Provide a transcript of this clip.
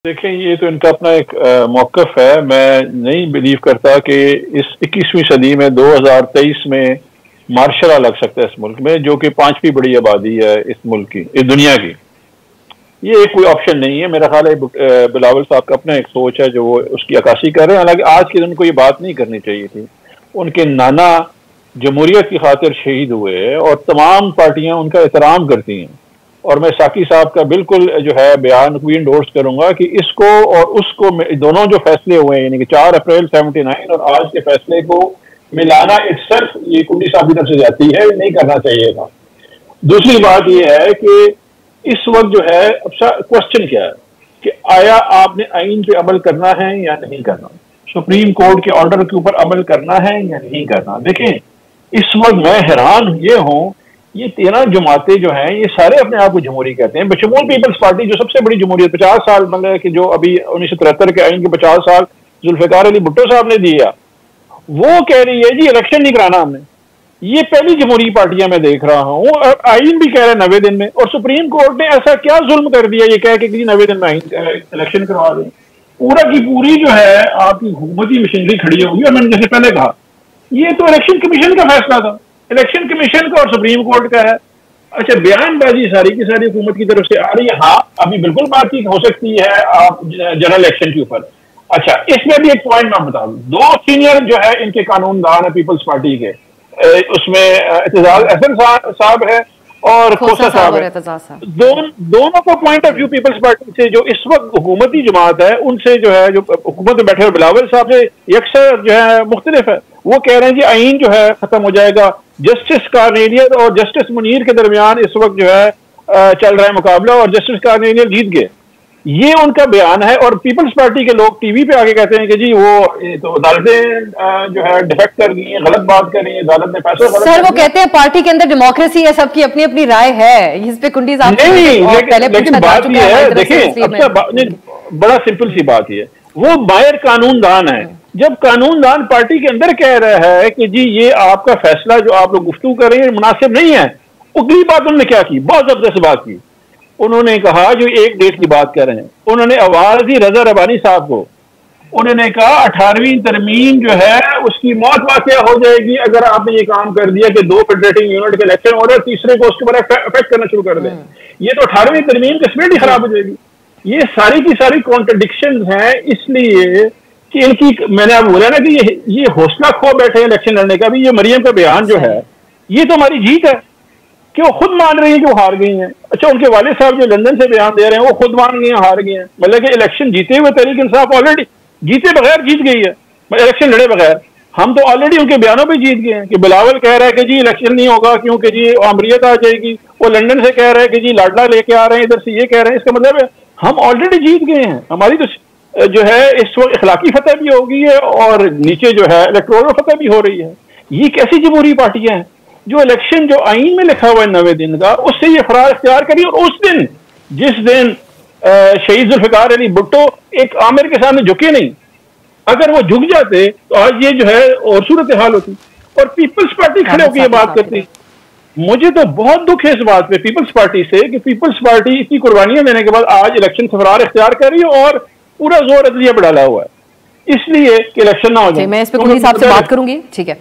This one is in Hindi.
देखें, ये तो इनका अपना एक मौक़िफ़ है। मैं नहीं बिलीव करता कि इस 21वीं सदी में 2023 में मार्शल लॉ लग सकता है इस मुल्क में, जो कि 5वीं बड़ी आबादी है इस मुल्क की, इस दुनिया की। ये कोई ऑप्शन नहीं है। मेरा ख्याल है बिलावल साहब का अपना एक सोच है जो वो उसकी अक्कासी कर रहे हैं। हालांकि आज के दिन उनको ये बात नहीं करनी चाहिए थी। उनके नाना जमहूरियत की खातिर शहीद हुए और तमाम पार्टियां उनका एहतराम करती हैं। और मैं साकी साहब का बिल्कुल जो है बयान भी इंडोर्स करूंगा कि इसको और उसको दोनों जो फैसले हुए हैं, यानी कि 4 अप्रैल 79 और आज के फैसले को मिलाना इट्सेल्फ ये कुंडी साहब की तरफ से जाती है, नहीं करना चाहिए था। दूसरी बात यह है कि इस वक्त जो है क्वेश्चन क्या है कि आया आपने आइन पे अमल करना है या नहीं करना, सुप्रीम कोर्ट के ऑर्डर के ऊपर अमल करना है या नहीं करना। देखें, इस वक्त मैं हैरान ये हूं, ये 13 जमातें जो हैं ये सारे अपने आप को जमहूरी कहते हैं, बशमूल पीपल्स पार्टी जो सबसे बड़ी जमहूरियत 50 साल मतलब कि जो अभी 1973 के आइन के 50 साल जुल्फिकार अली भुट्टो साहब ने दिया, वो कह रही है जी इलेक्शन नहीं कराना हमने। ये पहली जमहूरी पार्टियां मैं देख रहा हूं। और आइन भी कह रहा है 90 दिन में, और सुप्रीम कोर्ट ने ऐसा क्या जुल्म कर दिया ये कह के कि 90 दिन में इलेक्शन करवा दें। पूरा की पूरी जो है आपकी हुकूमती मशीनरी खड़ी होगी। और मैंने जैसे पहले कहा, ये तो इलेक्शन कमीशन का फैसला था, इलेक्शन कमीशन का और सुप्रीम कोर्ट का है। अच्छा, बयानबाजी सारी की सारी हुकूमत की तरफ से आ रही है। हाँ, अभी बिल्कुल बातचीत हो सकती है आप जनरल इलेक्शन के ऊपर। अच्छा, इसमें भी एक पॉइंट मैं बता दूं, 2 सीनियर जो है इनके कानूनदान है पीपल्स पार्टी के, उसमें एतजाज अहसन साहब है और खोसा साहब है। दोनों को point of view People's Party से जो इस वक्त हुकूमती जमात है उनसे जो है, जो हुकूमत में बैठे हुए बिलावल साहब से यकसर जो है मुख्तलिफ है। वो कह रहे हैं कि आइन जो है खत्म हो जाएगा। जस्टिस कार्नेलियन और जस्टिस मुनीर के दरमियान इस वक्त जो है चल रहा है मुकाबला, और जस्टिस कार्नेलियन जीत गए, ये उनका बयान है। और पीपल्स पार्टी के लोग टीवी पे आके कहते हैं कि जी वो तो अदालतें जो है डिफेक्ट कर गई हैं, गलत बात कर रही है, अदालत ने फैसला गलत। सर, वो कहते हैं पार्टी के अंदर डेमोक्रेसी है, सबकी अपनी अपनी राय है। इस पे कुंडी साहब नहीं, लेकिन बात ये है, देखिए बड़ा सिंपल सी बात ये, वो बाहर कानूनदान है। जब कानूनदान पार्टी के अंदर कह रहा है कि जी ये आपका फैसला जो आप लोग गुफ्तगू कर रहे हैं मुनासिब नहीं है, अगली बात उन्होंने क्या की, बहुत जबरदस्त बात की। उन्होंने कहा, जो एक डेट की बात कर रहे हैं, उन्होंने आवाज दी रजा रबानी साहब को। उन्होंने कहा 18वीं तरमीम जो है उसकी मौत वाक़या हो जाएगी अगर आपने ये काम कर दिया कि 2 फेडरेटिंग यूनिट के इलेक्शन हो रहे हैं, तीसरे को उसके ऊपर अफेक्ट करना शुरू कर दें। ये तो 18वीं तरमीम की स्पिरिट ही खराब हो जाएगी। ये सारी की सारी कॉन्ट्रडिक्शन हैं, इसलिए कि इनकी, मैंने आप बोला ना कि ये हौसला खो बैठे हैं इलेक्शन लड़ने का भी। ये मरियम का बयान जो है ये तो हमारी जीत है कि वो खुद मान रही है कि वो हार गई हैं। अच्छा, उनके वाले साहब जो लंदन से बयान दे रहे हैं वो खुद मान गए हैं हार गए हैं, मतलब कि इलेक्शन जीते हुए तहरीक इंसाफ ऑलरेडी जीते बगैर जीत गई है, इलेक्शन लड़े बगैर। हम तो ऑलरेडी उनके बयानों पे जीत गए हैं कि बिलावल कह रहा है कि जी इलेक्शन नहीं होगा क्योंकि जी अमरीत आ जाएगी। वो लंदन से कह रहे हैं कि जी लाडला लेके आ रहे हैं, इधर से ये कह रहे हैं। इसका मतलब है हम ऑलरेडी जीत गए हैं। हमारी तो जो है इस वक्त इखलाकी फतह भी हो गई है और नीचे जो है इलेक्टोरल फतह भी हो रही है। ये कैसी जमहूरी पार्टियां हैं जो इलेक्शन जो आइन में लिखा हुआ है 90 दिन का, उससे ये फरार इख्तियार करी। और उस दिन जिस दिन शहीद जुल्फिकार अली भुट्टो एक आमिर के सामने झुके नहीं, अगर वो झुक जाते तो आज ये जो है और सूरत हाल होती और पीपल्स पार्टी खड़े होकर ये बात करती। मुझे तो बहुत दुख है इस बात पे पीपल्स पार्टी से कि पीपल्स पार्टी इतनी कुर्बानियां देने के बाद आज इलेक्शन से फरार इख्तियार कर रही है और पूरा जोर अदलिया पर डाला हुआ है, इसलिए कि इलेक्शन ना हो जाए। मैं इस पे कुंडी साहब से बात करूंगी, ठीक है।